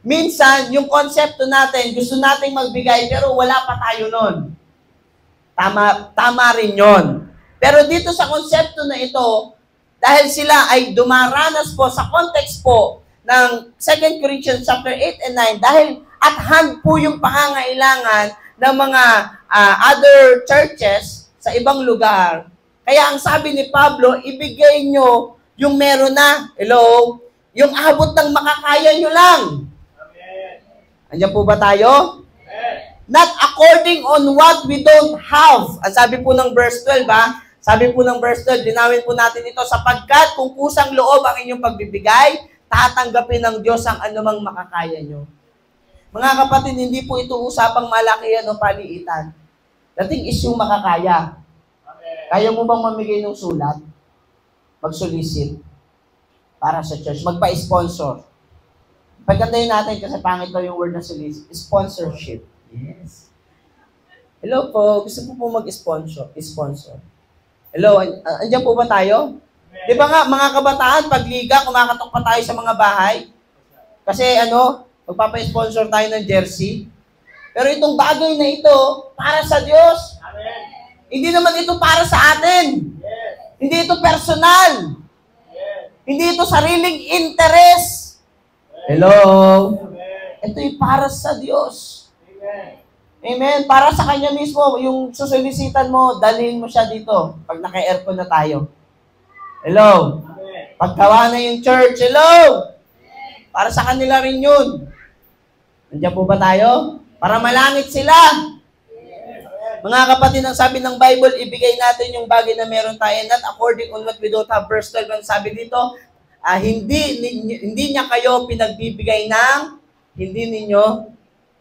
Minsan, yung konsepto natin, gusto nating magbigay, pero wala pa tayo nun. Tama rin yon. Pero dito sa konsepto na ito, dahil sila ay dumaranas po sa context po ng 2 Corinthians chapter 8 and 9, dahil at hand po yung pangangailangan ng mga other churches sa ibang lugar. Kaya ang sabi ni Pablo, ibigay nyo yung meron na. Hello? Yung abot ng makakaya nyo lang. Amen. Andiyan po ba tayo? Amen. Not according on what we don't have. Ang sabi po ng verse 12, sabi po ng verse 12, dinawin po natin ito, sapagkat kung kusang loob ang inyong pagbibigay, tatanggapin ng Diyos ang anumang makakaya nyo. Mga kapatid, hindi po ito usapang malakihan o paliitan. Dating is yung makakaya. Amen. Kaya mo bang mamigay ng sulat? Mag-solicit para sa church, magpa-sponsor. Pagkantayin natin kasi pangit daw yung word na sponsorship. Yes. Hello po, gusto po mag-sponsor. Hello, andyan po ba tayo? Di ba nga, mga kabataan, pag liga, kumakatok pa tayo sa mga bahay. Kasi magpapa-sponsor tayo ng jersey. Pero itong bagay na ito, para sa Diyos. Amen. Hindi naman ito para sa atin. Yes. Hindi ito personal. Hindi ito sariling interest. Hello? Amen. Ito'y para sa Diyos. Amen. Amen. Para sa Kanya mismo, yung susolisitan mo, dalhin mo siya dito pag naka-aircon na tayo. Hello? Amen. Paggawa na yung church, hello? Amen. Para sa kanila rin yun. Nandiyan po ba tayo? Para malangit sila. Mga kapatid, ang sabi ng Bible, ibigay natin yung bagay na meron tayo, not according on what we don't have. Verse 12, ang sabi dito, hindi niya kayo pinagbibigay ng hindi ninyo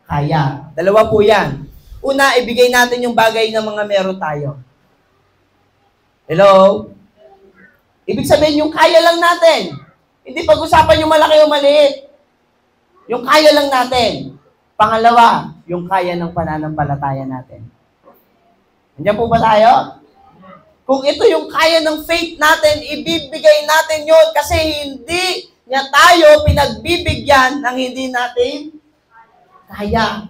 kaya. Dalawa po yan. Una, ibigay natin yung bagay na mga meron tayo. Hello? Ibig sabihin, yung kaya lang natin. Hindi pag-usapan yung malaki o maliit. Yung kaya lang natin. Pangalawa, yung kaya ng pananampalataya natin. Nandiyan po ba tayo? Kung ito yung kaya ng faith natin, ibibigay natin yun kasi hindi niya tayo pinagbibigyan ng hindi natin kaya.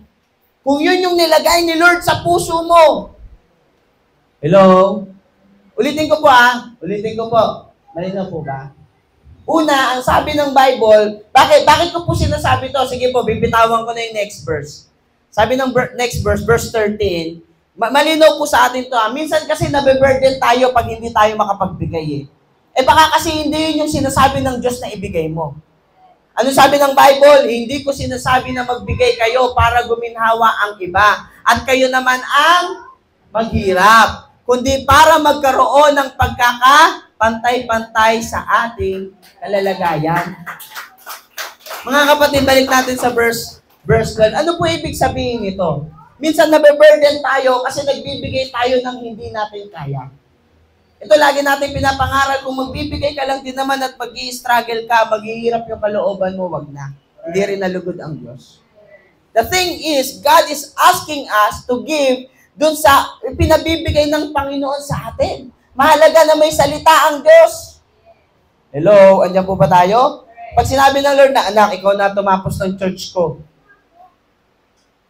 Kung yun yung nilagay ni Lord sa puso mo. Hello? Ulitin ko po Ulitin ko po. Malinaw po ba? Una, ang sabi ng Bible, bakit ko po sinasabi to? Sige po, bibitawan ko na yung next verse. Sabi ng next verse, verse 13, malinaw po sa atin to. Minsan kasi nabe-burden tayo pag hindi tayo makapagbigay baka kasi hindi yun yung sinasabi ng Diyos na ibigay mo. Ano sabi ng Bible? Hindi ko sinasabi na magbigay kayo para guminhawa ang iba. At kayo naman ang maghirap. Kundi para magkaroon ng pagkakapantay-pantay sa ating kalalagayan. Mga kapatid, balik natin sa verse 12. Ano po ibig sabihin nito? Minsan nabe-burden tayo kasi nagbibigay tayo ng hindi natin kaya. Ito lagi natin pinapangaral, kung magbibigay ka lang din naman at mag-i-struggle ka, maghihirap yung kalooban mo, wag na. Hindi rin nalugod ang Diyos. The thing is, God is asking us to give dun sa pinabibigay ng Panginoon sa atin. Mahalaga na may salita ang Diyos. Hello, andyan po ba tayo? Pag sinabi ng Lord na, anak, ikaw na tumapos ng church ko.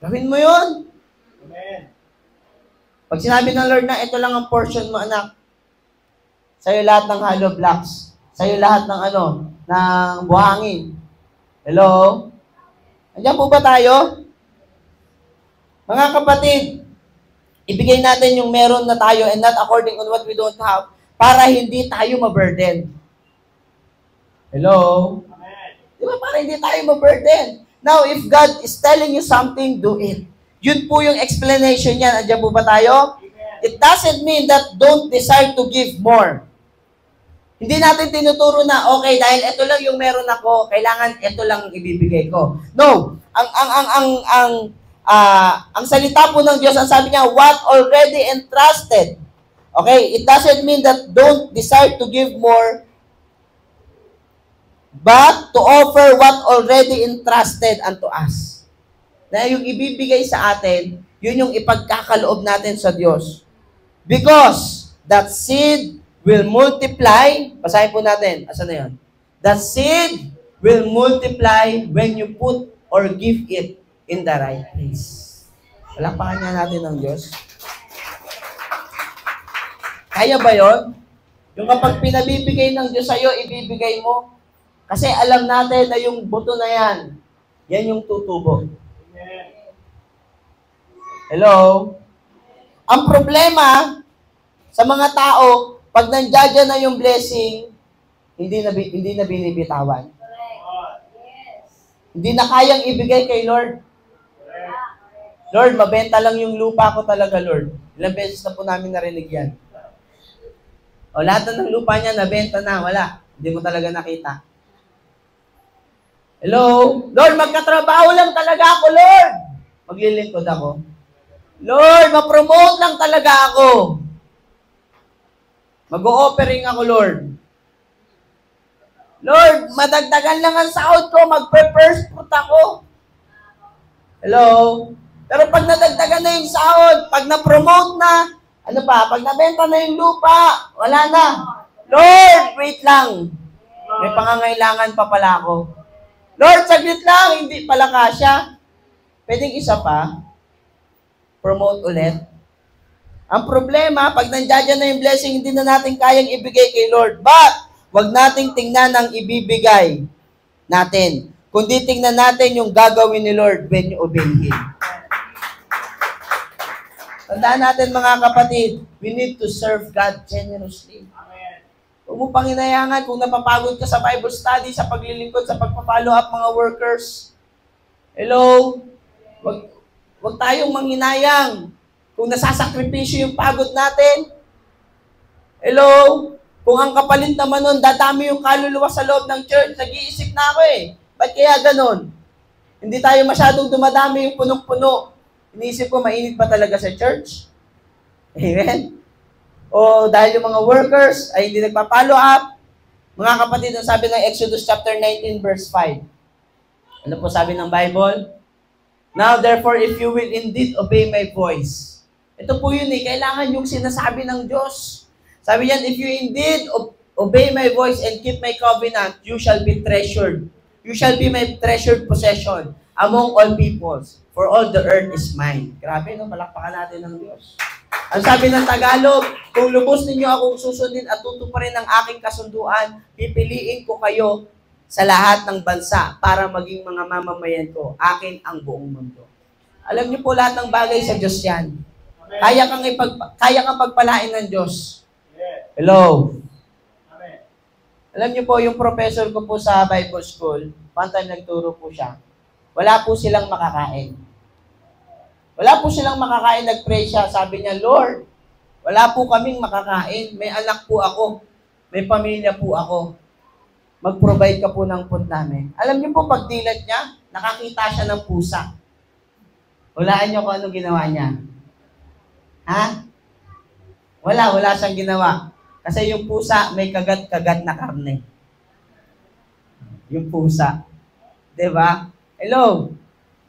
Gawin mo yun. Amen. Pag sinabi ng Lord na, ito lang ang portion mo, anak. Sa'yo lahat ng hollow blocks. Sa'yo lahat ng ng buhangin. Hello? Andyan po ba tayo? Mga kapatid, ibigay natin yung meron na tayo and not according on what we don't have para hindi tayo ma-burden. Hello? Amen. Di ba? Para hindi tayo ma-burden. Now, if God is telling you something, do it. Yun po yung explanation niyan. Andyan po ba tayo? Amen. It doesn't mean that don't desire to give more. Hindi natin tinuturo na, okay, dahil ito lang yung meron ako, kailangan ito lang ibibigay ko. No. Ang salita po ng Diyos, ang sabi niya, what already entrusted. Okay? It doesn't mean that don't desire to give more, but to offer what already entrusted unto us. Na yung ibibigay sa atin, yun yung ipagkakaloob natin sa Diyos. Because that seed will multiply. Basahin po natin. Asan na yun? That seed will multiply when you put or give it in the right place. Palakpakan nga natin ng Diyos. Kaya ba yun? Yung kapag pinabibigay ng Diyos sa'yo, ibibigay mo. Kasi alam natin na yung buto na yan, yan yung tutubo. Amen. Hello? Ang problema sa mga tao, pag nandiyan na yung blessing, hindi na binibitawan. Hindi na kayang ibigay kay Lord. Lord, mabenta lang yung lupa ko talaga, Lord. Ilang beses na po namin narinig yan. O lahat ng lupa niya, nabenta na, wala. Hindi mo talaga nakita. Hello? Lord, magkatrabaho lang talaga ako, Lord. Maglilingkod ako. Lord, ma-promote lang talaga ako. Mag-o-offering ako, Lord. Lord, madagdagan lang ang sahod ko, mag-first fruit ako. Hello? Pero pag nadagdagan na yung sahod, pag na-promote na, pag nabenta na yung lupa, wala na. Lord, wait lang. May pangangailangan pa pala ako. Lord, saglit lang, hindi pala kasya. Pwedeng isa pa, promote ulit. Ang problema, pag nandiyan na yung blessing, hindi na natin kayang ibigay kay Lord. But, wag nating tingnan ang ibibigay natin. Kundi tingnan natin yung gagawin ni Lord when you obey Him. Tandaan natin mga kapatid, we need to serve God generously. Amen. Huwag mo panginayangan kung napapagod ka sa Bible study, sa paglilingkod, sa pagpa-follow up mga workers. Hello? Wag tayong manghinayang. Kung nasasakripisyo yung pagod natin. Hello? Kung ang kapalit naman nun, dadami yung kaluluwa sa loob ng church, nag-iisip na ako eh. Ba't kaya ganon? Hindi tayo masyadong dumadami yung punong-puno. Iniisip ko, mainit pa talaga sa church? Amen? O dahil yung mga workers ay hindi nagpa-follow up. Mga kapatid, ang sabi ng Exodus chapter 19 verse 5. Ano po sabi ng Bible? Now therefore, if you will indeed obey my voice. Ito po yun eh, kailangan yung sinasabi ng Diyos. Sabi niyan, if you indeed obey my voice and keep my covenant, you shall be treasured. You shall be my treasured possession among all peoples, for all the earth is mine. Grabe, no? Palakpakan natin ng Diyos. Ang sabi ng Tagalog, kung lubos ninyo akong susundin at tutuparin ang aking kasunduan, pipiliin ko kayo sa lahat ng bansa para maging mga mamamayan ko. Akin ang buong mundo. Alam niyo po, lahat ng bagay sa Diyos yan. Kaya kang pagpalain ng Diyos. Hello? Amen. Alam niyo po, yung professor ko po sa Bible School, one time nagturo po siya, wala po silang makakain. Wala po silang makakain, nag-pray siya. Sabi niya, Lord, wala po kaming makakain. May anak po ako. May pamilya po ako. Mag-provide ka po ng food namin. Alam niyo po, pag dilat niya, nakakita siya ng pusa. Hulaan niyo kung ano ginawa niya. Ha? Wala siyang ginawa. Kasi yung pusa, may kagat-kagat na karne. Yung pusa. Diba? Hello?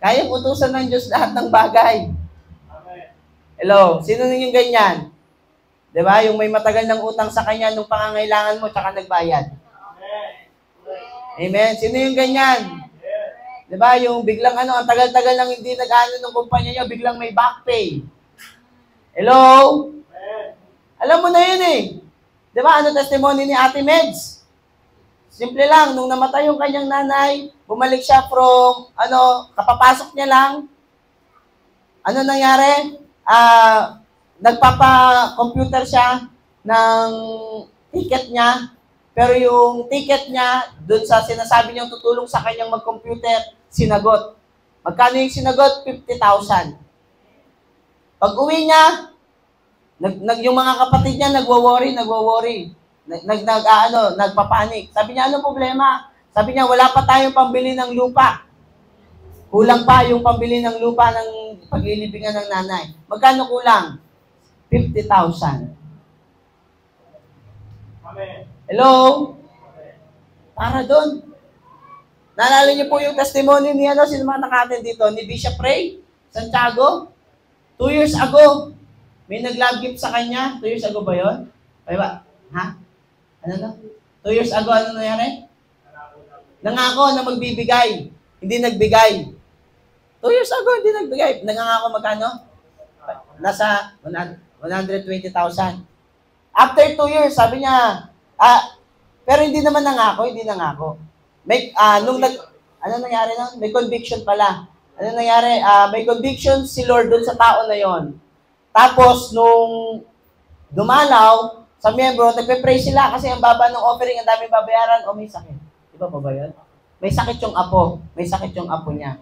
Kaya utusan ng Diyos lahat ng bagay. Amen. Hello? Sino nang yung ganyan? Diba? Yung may matagal ng utang sa kanya nung pangangailangan mo, tsaka nagbayad. Amen. Amen? Sino yung ganyan? Diba? Yung biglang ang tagal-tagal lang hindi nag-ano ng kumpanya niyo, biglang may back pay. Hello? Amen. Alam mo na yun eh. Di ba? Ano testimony ni Ate Meds? Simple lang, nung namatay yung kanyang nanay, bumalik siya from, kapapasok niya lang. Ano nangyari? Nagpapa-computer siya ng ticket niya, pero yung ticket niya, dun sa sinasabi niyang tutulong sa kanyang mag-computer, sinagot. Magkano yung sinagot? 50,000. Pag uwi niya, yung mga kapatid niya nagwo-worry. Nagpapanik. Sabi niya, ano problema? Sabi niya, wala pa tayong pambili ng lupa. Kulang pa yung pambili ng lupa ng paglilibingan ng nanay. Magkano kulang? 50,000. Amen. Hello? Para doon. Naalala niyo po yung testimony ni sino mga nakatin dito? Ni Bishop Ray Santiago? 2 years ago, may nag-love gift sa kanya. 2 years ago ba yun? Ay ba? Ha? Ano na? 2 years ago, ano nangyari? Nangako na magbibigay. Hindi nagbigay. 2 years ago, hindi nagbigay. Nangangako magkano? Nasa 120,000. After 2 years, sabi niya, pero hindi naman nangako. May, ano nangyari na? May conviction pala. Ano nangyari? May conviction si Lord dun sa tao na yon. Tapos, nung dumalaw, sa miyembro, nagpe-pray sila kasi ang baba ng offering, ang daming babayaran, o may sakit. Di ba ba yun? May sakit yung apo. May sakit yung apo niya.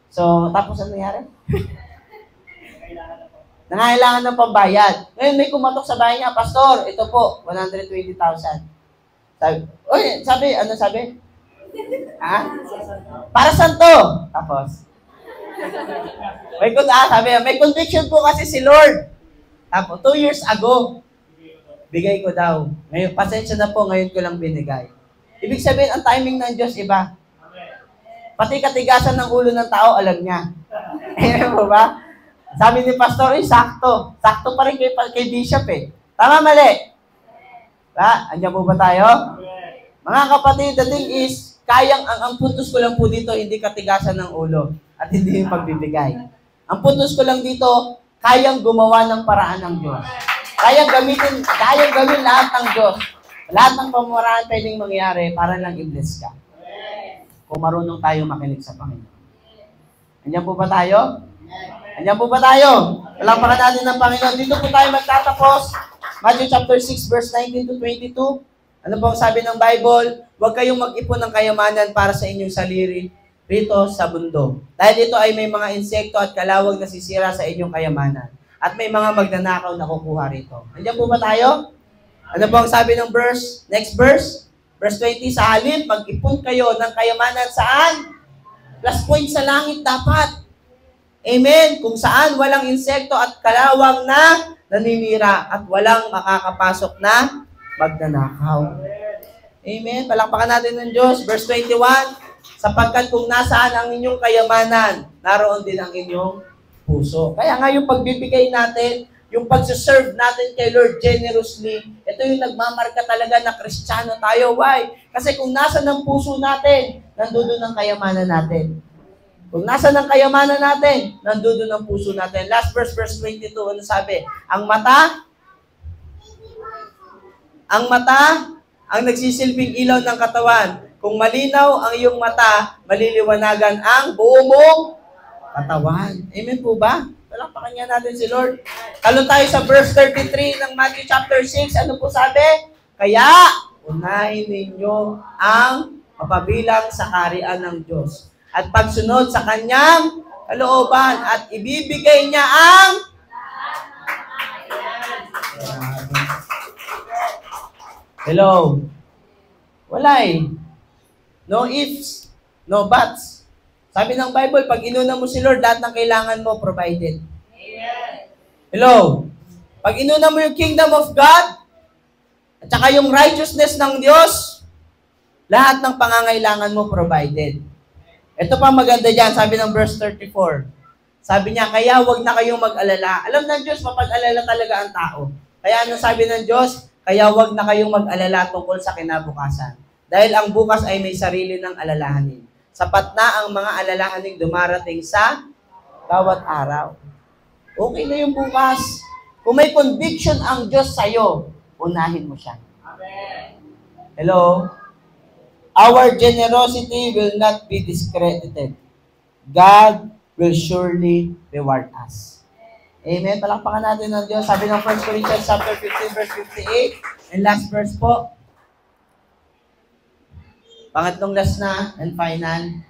So, tapos ano nangyari? Nangailangan ng pambayad. Ngayon, may kumatok sa bahay niya, Pastor, ito po, 120,000. Sabi, ano sabi? Ha? Para saan to? Tapos, sabi, may conviction po kasi si Lord. Tapos, 2 years ago, bigay ko daw. Ngayon, pasensya na po, ngayon ko lang binigay. Ibig sabihin, ang timing ng Diyos iba. Pati katigasan ng ulo ng tao, alam niya. Ayan mo ba? Sabi ni Pastor, sakto. Sakto pa rin kay Bishop eh. Tama, mali? Andiyan po ba tayo? Mga kapatid, the thing is, ang puntos ko lang po dito, hindi katigasan ng ulo at hindi yung pagbibigay. Ang puntos ko lang dito, kayang gumawa ng paraan ng Diyos. Kayang gawin lahat ng Diyos. Lahat ng pamaraan pwedeng mangyari para lang i-bless ka. Kung marunong tayo makinig sa Panginoon. Andiyan po ba tayo? Andiyan po ba tayo? Palampakan natin ng Panginoon. Dito po tayo magtatapos. Matthew chapter 6 verse 19 to 22. Ano po ang sabi ng Bible? Huwag kayong mag-ipon ng kayamanan para sa inyong sarili. rito sa mundo. Dahil ito ay may mga insekto at kalawag na sisira sa inyong kayamanan. At may mga magnanakaw na kukuha rito. Andiyan po ba tayo? Ano po ang sabi ng verse? Next verse? Verse 20, sa halip, mag-ipon kayo ng kayamanan saan? Plus point sa langit dapat. Amen? Kung saan walang insekto at kalawang na naninira at walang makakapasok na magnanakaw. Amen? Palakpakan natin ng Diyos. Verse 21, sapagkat kung nasaan ang inyong kayamanan, naroon din ang inyong puso. Kaya nga yung pagbibigay natin, yung pagsaserve natin kay Lord generously, ito yung nagmamarka talaga na Kristiyano tayo. Why? Kasi kung nasa ng puso natin, nandoon ang kayamanan natin. Kung nasa ng kayamanan natin, nandoon ang puso natin. Last verse, verse 22, ano sabi? Ang mata, ang nagsisilbing ilaw ng katawan. Kung malinaw ang iyong mata, maliliwanagan ang buong mong katawan. Amen po ba? Palakpakan niya natin si Lord. Talo tayo sa verse 33 ng Matthew chapter 6. Ano po sabi? Kaya, unahin ninyo ang mapabilang sa kaharian ng Diyos. At pagsunod sa kanyang kalooban at ibibigay niya ang hello. Wala eh. No ifs, no buts. Sabi ng Bible, pag inuna mo si Lord, lahat ng kailangan mo, provided. Hello? Pag inuna mo yung kingdom of God, at saka yung righteousness ng Diyos, lahat ng pangangailangan mo, provided. Ito pa maganda dyan, sabi ng verse 34. Sabi niya, kaya wag na kayong mag-alala. Alam ng Diyos, mapag-alala talaga ang tao. Kaya ano sabi ng Diyos? Kaya wag na kayong mag-alala tungkol sa kinabukasan. Dahil ang bukas ay may sarili ng alalahanin. Sapat na ang mga alalahaning dumarating sa bawat araw. Okay na yung bukas. Kung may conviction ang Diyos sa'yo, unahin mo siya. Amen. Hello? Our generosity will not be discredited. God will surely reward us. Amen? Palakpakan natin ng Diyos. Sabi ng 1 Corinthians chapter 15, verse 58. And last verse po. Pangatlong last na and final.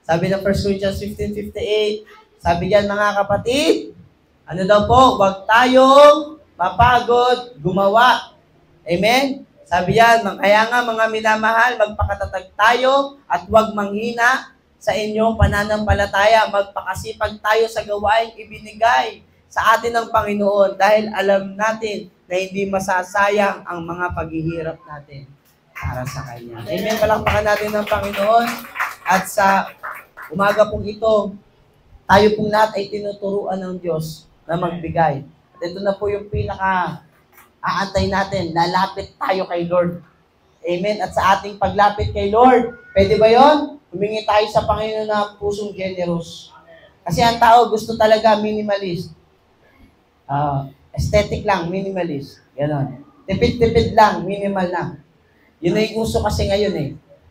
Sabi ng 1 Corinthians 15:58, sabi diyan mga kapatid, ano daw po, huwag tayong mapagod gumawa. Amen? Sabi yan, kaya nga mga minamahal, magpakatatag tayo at huwag manghina sa inyong pananampalataya. Magpakasipag tayo sa gawaing ibinigay sa atin ng Panginoon dahil alam natin na hindi masasayang ang mga paghihirap natin para sa Kanya. Amen. Palakpakan natin ng Panginoon. At sa umaga pong ito, tayo pong lahat ay tinuturuan ng Diyos na magbigay. At ito na po yung pinaka-aantay natin. Lalapit tayo kay Lord. Amen. At sa ating paglapit kay Lord, pwede ba yon? Humingi tayo sa Panginoon na pusong generous. Kasi ang tao gusto talaga minimalist. Aesthetic lang, minimalist. Ganon. Tipid-tipid lang, minimal lang. Yun na yung uso kasi ngayon eh.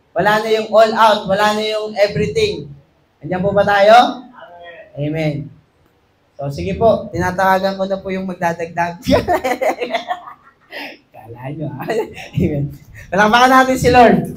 Wala na yung all out, wala na yung everything. Andiyan po ba tayo? Amen. So sige po, tinatawagan ko na po yung magdadagdag. Kala nyo ha? Amen. Palakpakan natin si Lord.